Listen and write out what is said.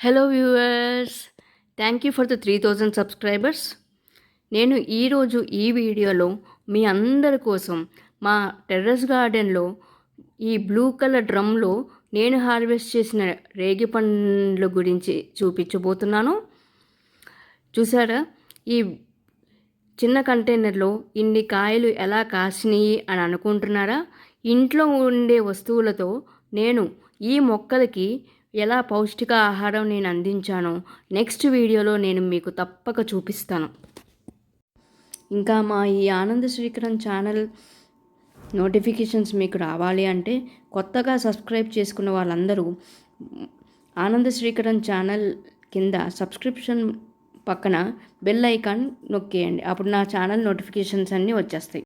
Hello viewers, thank you for the 3000 subscribers. నేను ఈరోజు ఈ వీడియోలో మీ అందరి కోసం మా టెర్రస్ గార్డెన్లో ఈ బ్లూ కలర్ డ్రమ్లో నేను హార్వెస్ట్ చేసిన రేగి పండ్ల గురించి చూపించబోతున్నాను. చూసారా, ఈ చిన్న కంటైనర్లో ఇన్ని కాయలు ఎలా కాసినాయి అని అనుకుంటున్నారా? ఇంట్లో ఉండే వస్తువులతో నేను ఈ మొక్కలకి ఎలా పౌష్టిక ఆహారం నేను అందించానో నెక్స్ట్ వీడియోలో నేను మీకు తప్పక చూపిస్తాను. ఇంకా మా ఈ ఆనంద శ్రీకరణ్ ఛానల్ నోటిఫికేషన్స్ మీకు రావాలి అంటే కొత్తగా సబ్స్క్రైబ్ చేసుకున్న వాళ్ళందరూ ఆనంద శ్రీకరణ్ ఛానల్ కింద సబ్స్క్రిప్షన్ పక్కన బెల్ ఐకాన్ నొక్కేయండి. అప్పుడు నా ఛానల్ నోటిఫికేషన్స్ అన్నీ వచ్చేస్తాయి.